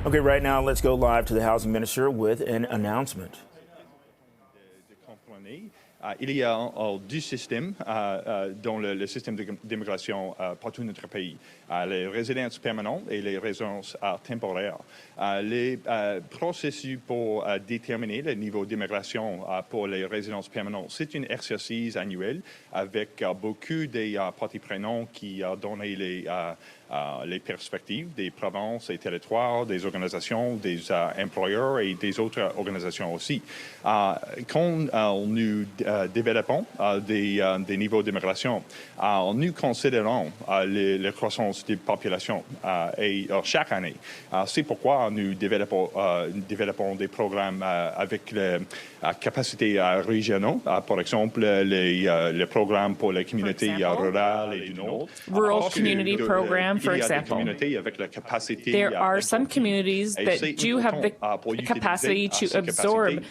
Okay, right now, let's go live to the Housing Minister with an announcement. Il y a deux systèmes dans le système d'immigration partout dans notre pays, les résidences permanentes et les résidences temporaires. Les processus pour déterminer le niveau d'immigration pour les résidences permanentes, c'est un exercice annuel avec beaucoup de parties prenantes qui donnent les perspectives des provinces et territoires, des organisations, des employeurs et des autres organisations aussi. Quand nous développons des niveaux d'immigration, nous considérons la croissance des populations et chaque année. C'est pourquoi nous développons des programmes avec les capacités régionaux, par exemple les programmes pour les communautés rurales et du Nord. Rural community program, for example. There are some communities that do have the capacity to absorb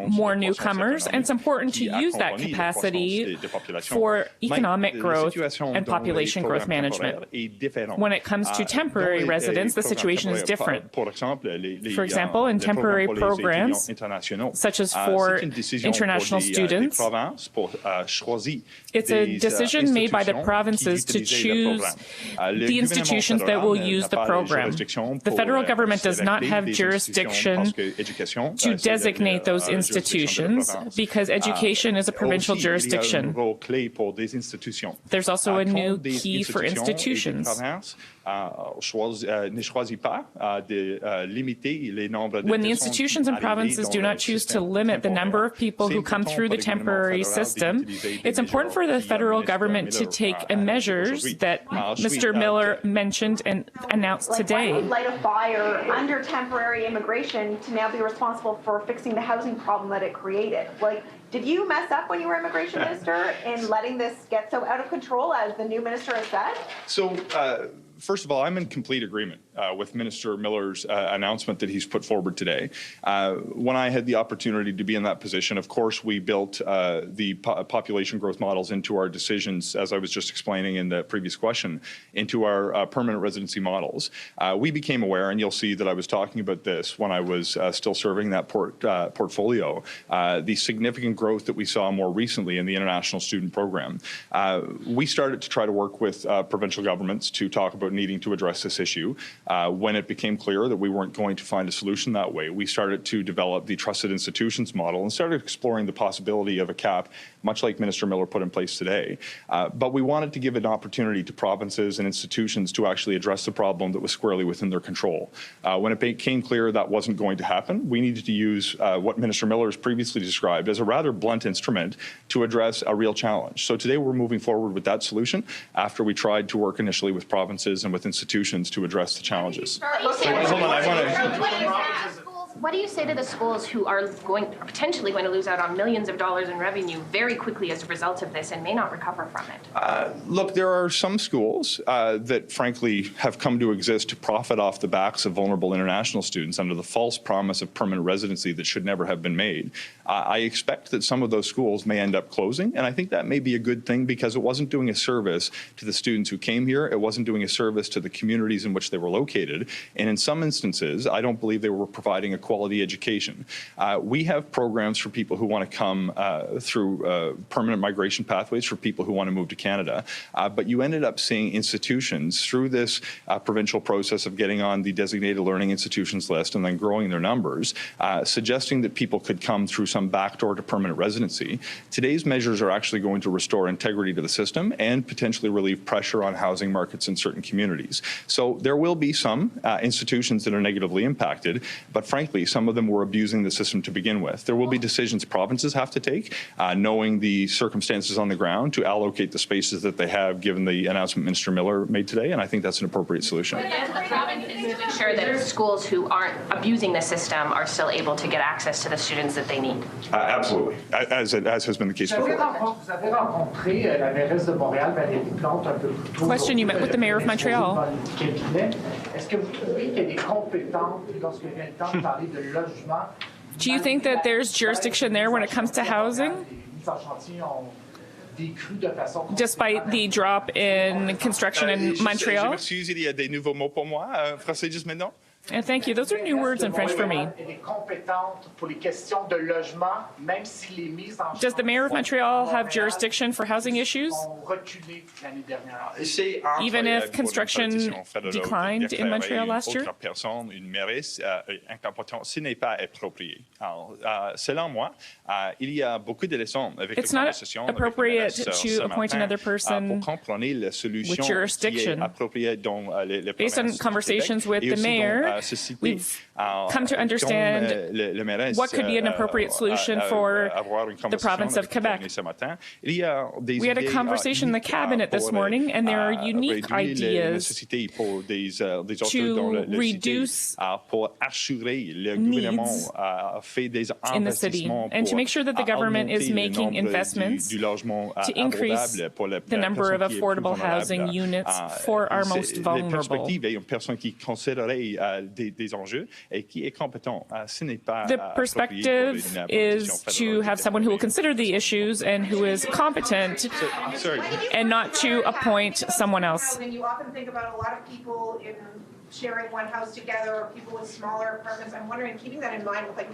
more newcomers, and it's important to use that capacity for economic growth and population growth management. When it comes to temporary residents, the situation is different. For example, in temporary programs, such as for international students, it's a decision made by the provinces to choose the institutions that will use the program. The federal government does not have jurisdiction to designate those institutions because education is a provincial jurisdiction. There's also a new key for institutions. When the institutions and provinces do not choose to limit the number of people who come through the temporary system, it's important for the federal government to take measures that Mr. Miller mentioned and announced today. Light a fire under temporary immigration to now be responsible for fixing the housing problem that it created. Like, did you mess up when you were immigration minister in letting this get so out of control, as the new minister has said? So, first of all, I'm in complete agreement with Minister Miller's announcement that he's put forward today. When I had the opportunity to be in that position, of course, we built the population growth models into our decisions, as I was just explaining in the previous question, into our permanent residency models. We became aware, and you'll see that I was talking about this when I was still serving that portfolio, the significant growth that we saw more recently in the international student program. We started to try to work with provincial governments to talk about needing to address this issue. When it became clear that we weren't going to find a solution that way, we started to develop the trusted institutions model and started exploring the possibility of a cap, much like Minister Miller put in place today. But we wanted to give an opportunity to provinces and institutions to actually address the problem that was squarely within their control. When it became clear that wasn't going to happen, we needed to use what Minister Miller has previously described as a rather blunt instrument to address a real challenge. So today we're moving forward with that solution after we tried to work initially with provinces and with institutions to address the challenges. What do you say to the schools who are potentially going to lose out on millions of dollars in revenue very quickly as a result of this and may not recover from it? Look, there are some schools that frankly have come to exist to profit off the backs of vulnerable international students under the false promise of permanent residency that should never have been made. I expect that some of those schools may end up closing, and I think that may be a good thing because it wasn't doing a service to the students who came here. It wasn't doing a service to the communities in which they were located. And in some instances, I don't believe they were providing a quality education. We have programs for people who want to come through permanent migration pathways for people who want to move to Canada. But you ended up seeing institutions through this provincial process of getting on the designated learning institutions list and then growing their numbers, suggesting that people could come through some backdoor to permanent residency. Today's measures are actually going to restore integrity to the system and potentially relieve pressure on housing markets in certain communities. So there will be some institutions that are negatively impacted, but frankly, some of them were abusing the system to begin with. There will be decisions provinces have to take, knowing the circumstances on the ground, to allocate the spaces that they have given the announcement Minister Miller made today, and I think that's an appropriate solution. The provinces to ensure that schools who aren't abusing the system are still able to get access to the students that they need. Absolutely, as has been the case before. Question, you met with the mayor of Montreal. Do you think that there's jurisdiction there when it comes to housing? Despite the drop in construction in Montreal? And thank you. Those are new words in French for me. Does the mayor of Montreal have jurisdiction for housing issues? Even if construction declined in Montreal last year? It's not appropriate to appoint another person with jurisdiction. Based on conversations with the mayor, we've come to understand what could be an appropriate solution for the province of Quebec. We had a conversation in the cabinet this morning, and there are unique ideas to reduce needs in the city and to make sure that the government is making investments to increase the number of affordable housing units for our most vulnerable. The perspective is to have someone who will consider the issues and who is competent and not to appoint someone else. You often think about a lot of people in sharing one house together or people with smaller apartments. I'm wondering, keeping that in mind with like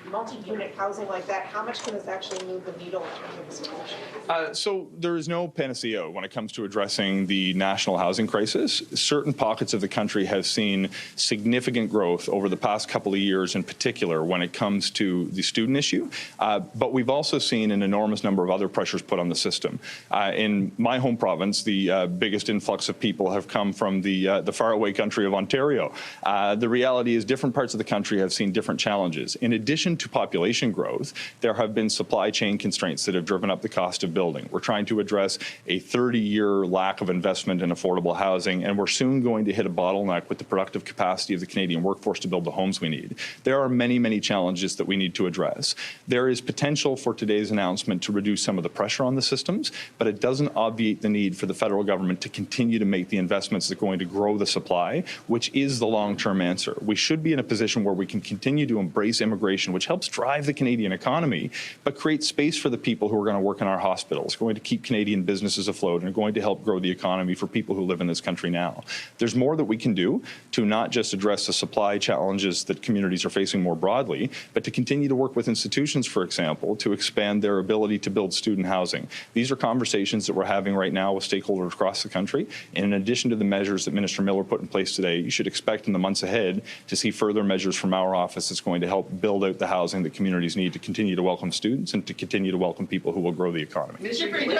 multi-unit housing like that, how much can this actually move the needle in terms of the solution? So there is no panacea when it comes to addressing the national housing crisis. Certain pockets of the country have seen significant growth over the past couple of years in particular when it comes to the student issue. But we've also seen an enormous number of other pressures put on the system. In my home province, the biggest influx of people have come from the faraway country of Ontario. The reality is different parts of the country have seen different challenges. In addition to population growth, there have been supply chain constraints that have driven up the cost of building. We're trying to address a 30-year lack of investment in affordable housing, and we're soon going to hit a bottleneck with the productive capacity of the Canadian workforce to build the homes we need. There are many, many challenges that we need to address. There is potential for today's announcement to reduce some of the pressure on the systems, but it doesn't obviate the need for the federal government to continue to make the investments that are going to grow the supply, which is the long-term answer. We should be in a position where we can continue to embrace immigration, which helps drive the Canadian economy, but create space for the people who are going to work in our hospitals, going to keep Canadian businesses afloat, and going to help grow the economy for people who live in this country now. There's more that we can do to not just address the supply challenges that communities are facing more broadly, but to continue to work with institutions, for example, to expand their ability to build student housing. These are conversations that we're having right now with stakeholders across the country. And in addition to the measures that Minister Miller put in place today, you should expect in the months ahead to see further measures from our office that's going to help build out the housing that communities need to continue to welcome students and to continue to welcome people who will grow the economy. Thinking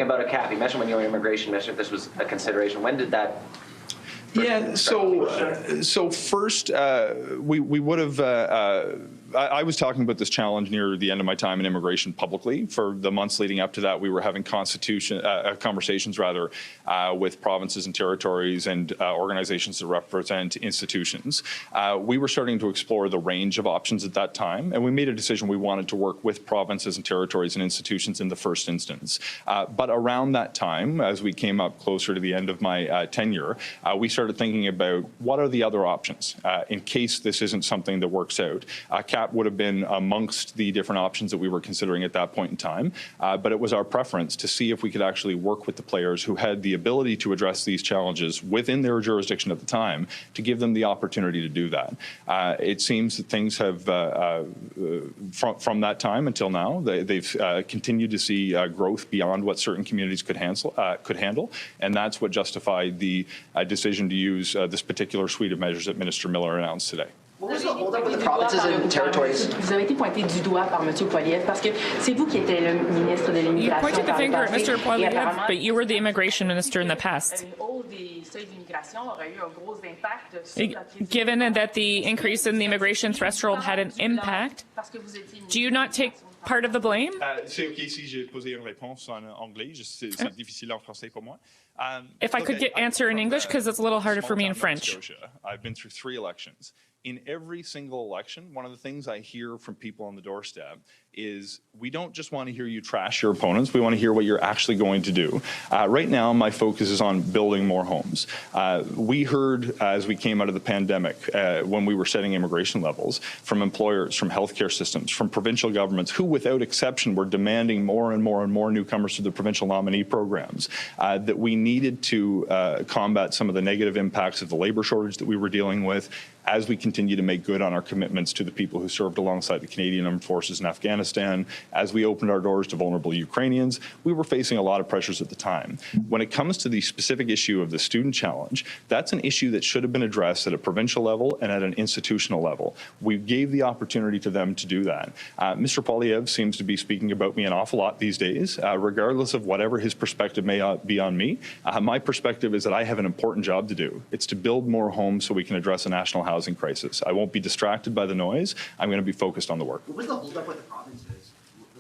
about a cap, you mentioned when you were in immigration, you mentioned if this was a consideration. When did that? So first, we would have. I was talking about this challenge near the end of my time in immigration publicly. For the months leading up to that, we were having conversations with provinces and territories and organizations that represent institutions. We were starting to explore the range of options at that time, and we made a decision we wanted to work with provinces and territories and institutions in the first instance. But around that time, as we came up closer to the end of my tenure, we started thinking about what are the other options in case this isn't something that works out. CAP would have been amongst the different options that we were considering at that point in time, but it was our preference to see if we could actually work with the players who had the ability to address these challenges within their jurisdiction at the time to give them the opportunity to do that. It seems that things have, from that time until now, they've continued to see growth beyond what certain communities could handle, and that's what justified the decision to use this particular suite of measures that Minister Miller announced today. What was the holdup with the provinces and territories? Vous avez été pointé du doigt par M. Poilievre parce que c'est vous qui étiez le ministre de l'immigration. You pointed the finger at Mr. Poilievre, but you were the immigration minister in the past. Given that the increase in the immigration threshold had an impact, do you not take part of the blame? C'est OK si j'ai posé une réponse en anglais. C'est difficile en français pour moi. If I could answer in English, because it's a little harder for me in French. I've been through 3 elections. In every single election, one of the things I hear from people on the doorstep is we don't just want to hear you trash your opponents. We want to hear what you're actually going to do. Right now, my focus is on building more homes. We heard as we came out of the pandemic, when we were setting immigration levels, from employers, from healthcare systems, from provincial governments, who without exception were demanding more and more and more newcomers to the provincial nominee programs, that we needed to combat some of the negative impacts of the labor shortage that we were dealing with as we continue to make good on our commitments to the people who served alongside the Canadian Armed Forces in Afghanistan. As we opened our doors to vulnerable Ukrainians, we were facing a lot of pressures at the time. When it comes to the specific issue of the student challenge, that's an issue that should have been addressed at a provincial level and at an institutional level. We gave the opportunity to them to do that. Mr. Poilievre seems to be speaking about me an awful lot these days, regardless of whatever his perspective may be on me. My perspective is that I have an important job to do. It's to build more homes so we can address a national housing crisis. I won't be distracted by the noise. I'm going to be focused on the work. What was the holdup with the provinces?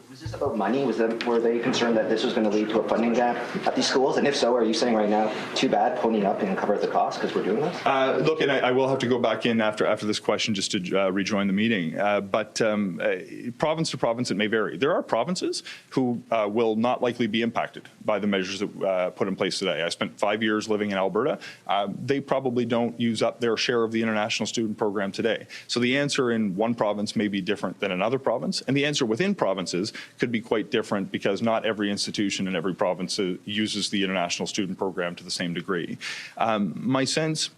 Was this about money? Were they concerned that this was going to lead to a funding gap at these schools? And if so, are you saying right now, too bad, pony up and cover the cost because we're doing this? Look, and I will have to go back in after this question just to rejoin the meeting. But province to province, it may vary. There are provinces who will not likely be impacted by the measures that put in place today. I spent 5 years living in Alberta. They probably don't use up their share of the international student program today. So the answer in one province may be different than another province, and the answer within provinces could be quite different because not every institution in every province uses the international student program to the same degree. My sense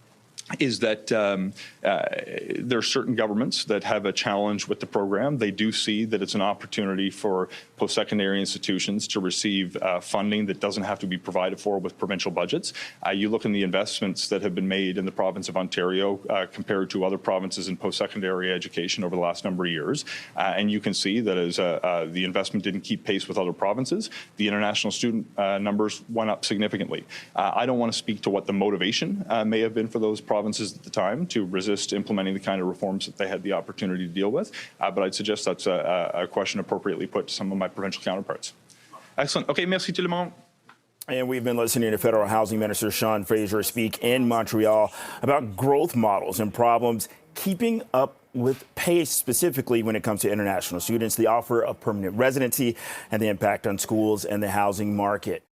is that there are certain governments that have a challenge with the program. They do see that it's an opportunity for post-secondary institutions to receive funding that doesn't have to be provided for with provincial budgets. You look in the investments that have been made in the province of Ontario compared to other provinces in post-secondary education over the last number of years, and you can see that as the investment didn't keep pace with other provinces, the international student numbers went up significantly. I don't want to speak to what the motivation may have been for those provinces at the time to resist implementing the kind of reforms that they had the opportunity to deal with, but I'd suggest that's a question appropriately put to some of my provincial counterparts. Excellent. Okay, merci tout le monde. And we've been listening to Federal Housing Minister Sean Fraser speak in Montreal about growth models and problems keeping up with pace, specifically when it comes to international students, the offer of permanent residency, and the impact on schools and the housing market.